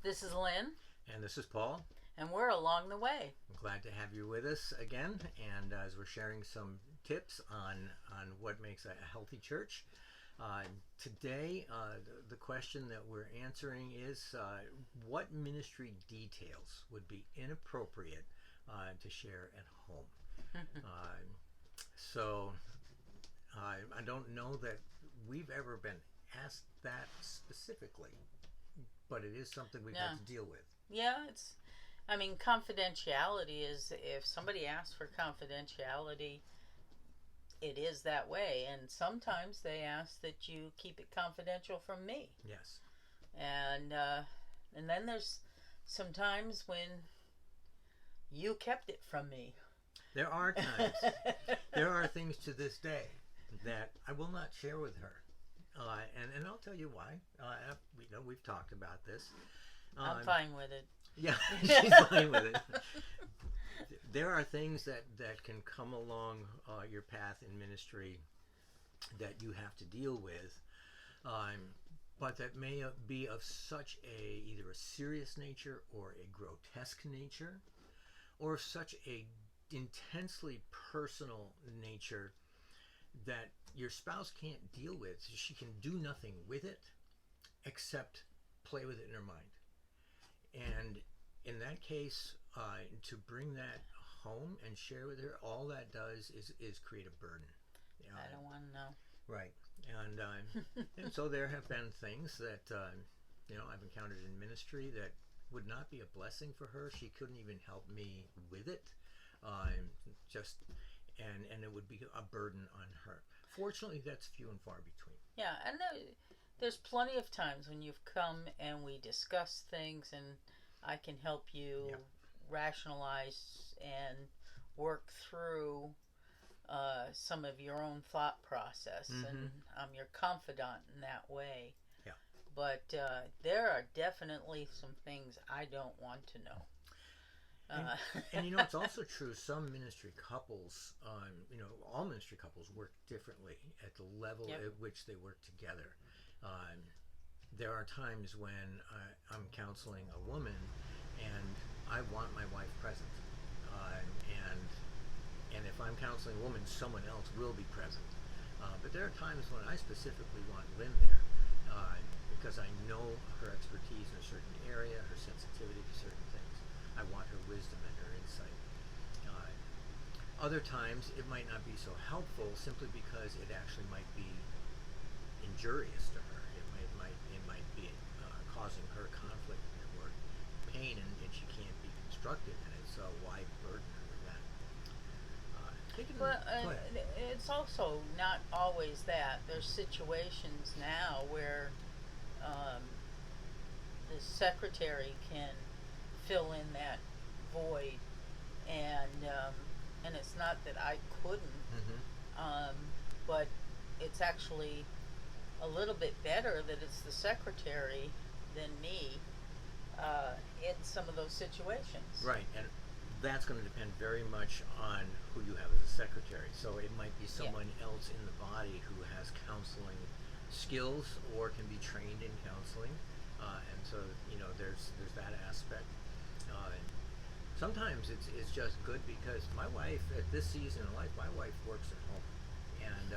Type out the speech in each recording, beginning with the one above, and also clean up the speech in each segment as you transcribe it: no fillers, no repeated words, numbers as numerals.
This is Lynn, And this is Paul. and we're along the way. I'm glad to have you with us again. And as we're sharing some tips on what makes a healthy church, today the question that we're answering is what ministry details would be inappropriate to share at home? So I don't know that we've ever been asked that specifically, but it is something we've had to deal with. Yeah, confidentiality is, if somebody asks for confidentiality, it is that way. And sometimes they ask that you keep it confidential from me. Yes. And then there's some times when you kept it from me. There are times. There are things to this day that I will not share with her. And I'll tell you why. We've talked about this. I'm fine with it. Yeah, she's fine with it. There are things that can come along your path in ministry that you have to deal with, but that may be of such either a serious nature or a grotesque nature, or such a intensely personal nature that your spouse can't deal with. She can do nothing with it except play with it in her mind. And in that case, to bring that home and share with her, all that does is create a burden. I don't want to know. Right. And so there have been things that I've encountered in ministry that would not be a blessing for her. She couldn't even help me with it. And it would be a burden on her. Fortunately, that's few and far between. Yeah, and there's plenty of times when you've come and we discuss things, and I can help you rationalize and work through some of your own thought process, and I'm your confidant in that way. Yeah. But there are definitely some things I don't want to know. And it's also true, some ministry couples, all ministry couples work differently at the level at which they work together. There are times when I'm counseling a woman and I want my wife present. And if I'm counseling a woman, someone else will be present. But there are times when I specifically want Lynn there because I know her expertise in a certain area, her sensitivity to certain things. I want her wisdom and her insight. Other times it might not be so helpful simply because it actually might be injurious to her. It might be causing her conflict or pain, and she can't be constructive in it. So why burden her with that? It's also not always that. There's situations now where the secretary can fill in that void, and it's not that I couldn't, but it's actually a little bit better that it's the secretary than me in some of those situations. Right, and that's going to depend very much on who you have as a secretary. So it might be someone else in the body who has counseling skills or can be trained in counseling, and so there's that aspect. Sometimes it's just good because my wife, at this season of life, my wife works at home, and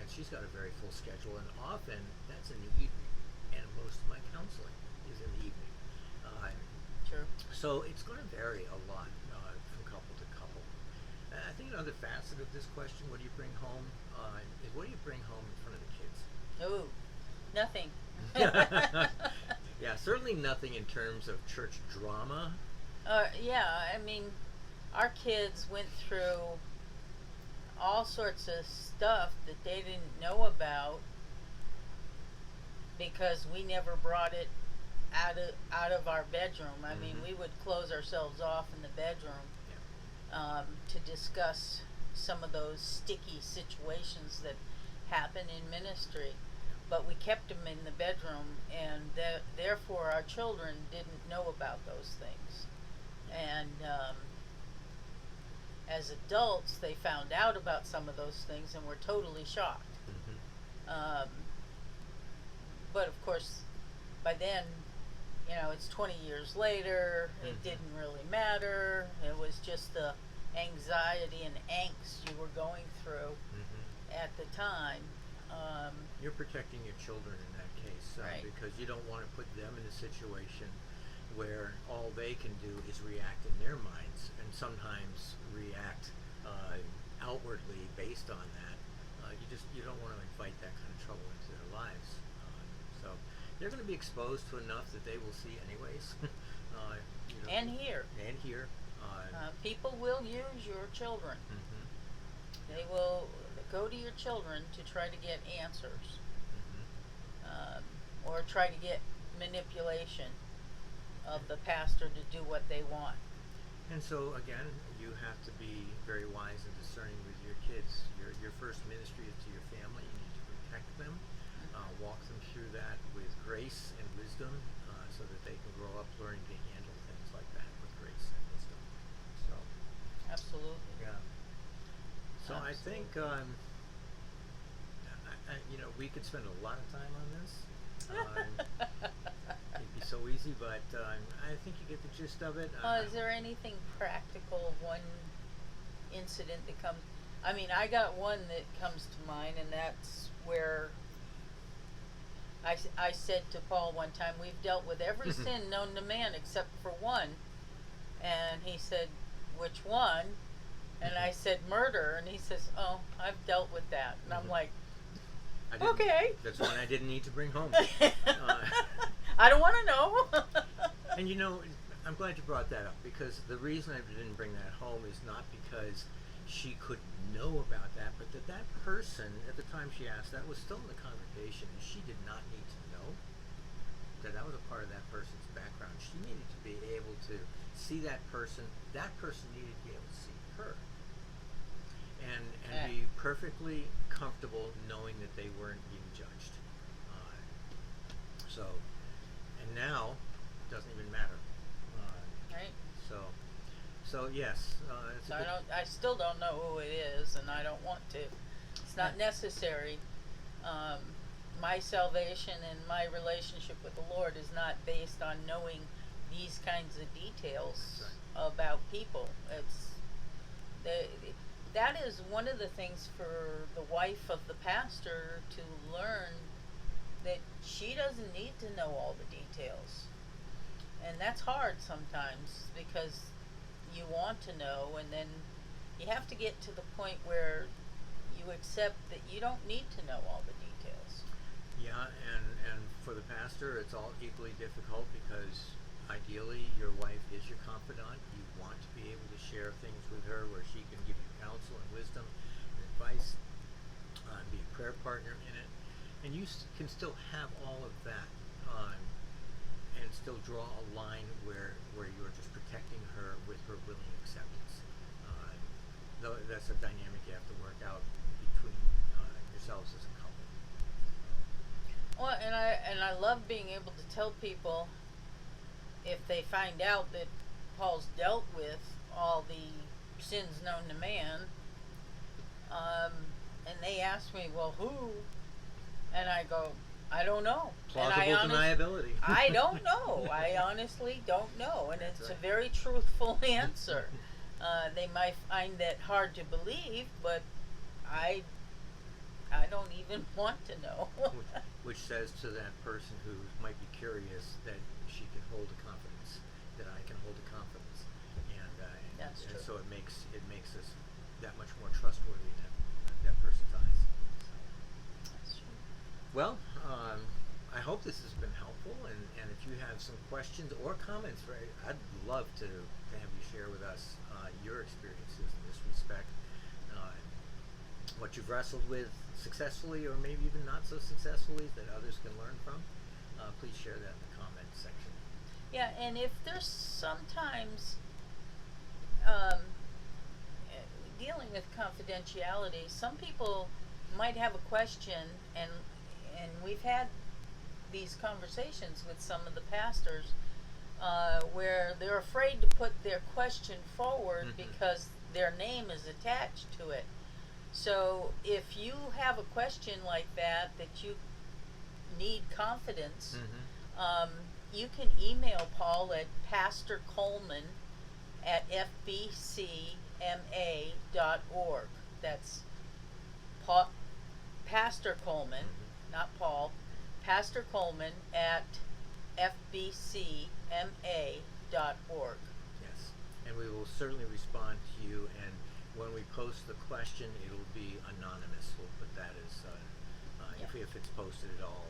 she's got a very full schedule, and often that's in the evening, and most of my counseling is in the evening. Sure. So it's going to vary a lot from couple to couple. I think another facet of this question, what do you bring home, is what do you bring home in front of the kids? Oh, nothing. Yeah, certainly nothing in terms of church drama. Our kids went through all sorts of stuff that they didn't know about because we never brought it out of our bedroom. We would close ourselves off in the bedroom to discuss some of those sticky situations that happen in ministry. But we kept them in the bedroom, and therefore our children didn't know about those things. And as adults, they found out about some of those things and were totally shocked. But of course, by then you know, it's 20 years later, it Mhm. didn't really matter. It was just the anxiety and angst you were going through at the time. You're protecting your children in that case, Right. because you don't want to put them in a situation where all they can do is react in their minds, and sometimes react outwardly based on that. You don't want to invite that kind of trouble into their lives. So they're going to be exposed to enough that they will see anyways. And here, And here. people will use your children. Mhm. They will go to your children to try to get answers, Mhm. or try to get manipulation of the pastor to do what they want. And so again, you have to be very wise and discerning with your kids. Your first ministry is to your family. You need to protect them, walk them through that with grace and wisdom, so that they can grow up learning to handle things like that with grace and wisdom. So Absolutely. yeah. So I think Absolutely. we could spend a lot of time on this. It'd be so easy, but I think you get the gist of it. Is there anything practical, one incident that comes? I mean, I got one that comes to mind, and that's where I said to Paul one time, we've dealt with every sin known to man except for one. And he said, which one? And I said, murder. And he says, oh, I've dealt with that. And I'm like, I didn't- okay. That's one I didn't need to bring home. I don't want to know. And I'm glad you brought that up, because the reason I didn't bring that home is not because she couldn't know about that, but that person, at the time she asked that, was still in the congregation, and she did not need to know that was a part of that person's background. She needed to be able to see that person needed to be able to see her. And be perfectly comfortable knowing that they weren't being judged. And now it doesn't even matter. Right. So yes. It's So I still don't know who it is, and I don't want to. It's not necessary. My salvation and my relationship with the Lord is not based on knowing these kinds of details about people. That is one of the things for the wife of the pastor to learn, that she doesn't need to know all the details. And that's hard sometimes, because you want to know, and then you have to get to the point where you accept that you don't need to know all the details. Yeah, and for the pastor, it's all equally difficult, because ideally your wife is your confidant. You want to be able to share things with her where she can give you counsel and wisdom and advice, be a prayer partner in it, and you can still have all of that, and still draw a line where you're just protecting her with her willing acceptance. Though that's a dynamic you have to work out between yourselves as a couple. Well, and I love being able to tell people, if they find out that Paul's dealt with all the sins known to man, and they ask me, well, who? And I go, I don't know. Plausible deniability. I don't know. I honestly don't know, and That's it's right. a very truthful answer. They might find that hard to believe, but I don't even want to know. Which says to that person who might be curious that she can hold a confidence, that I can hold a confidence, That's and true. so it makes us that much more trustworthy in that person's eyes. That's true. Well, I hope this has been helpful, and if you have some questions or comments, I'd love to have you share with us your experiences in this respect, what you've wrestled with successfully, or maybe even not so successfully, that others can learn from. Please share that in the comment section. Yeah, and if there's sometimes dealing with confidentiality, some people might have a question, and we've had these conversations with some of the pastors, where they're afraid to put their question forward because their name is attached to it. So if you have a question like that you need confidence, you can email Paul at Pastor Coleman at fbcma.org. That's Pastor Coleman, not Paul. Pastor Coleman at fbcma.org. Yes, and we will certainly respond to you. And when we post the question, it'll be anonymous. We'll put that as if it's posted at all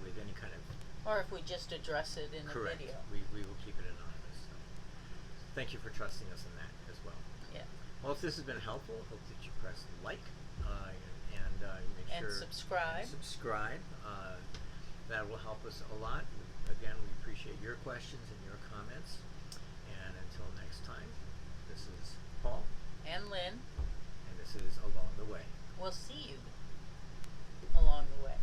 with any kind of Or if we just address it in correct. a video. We will keep it anonymous. So. Thank you for trusting us in that as well. Yeah. Well, if this has been helpful, hope that you press like and make And sure subscribe. and subscribe. That will help us a lot. Again, we appreciate your questions and your comments. And until next time, this is Paul And Lynn, and this is Along the Way. we'll see you along the way.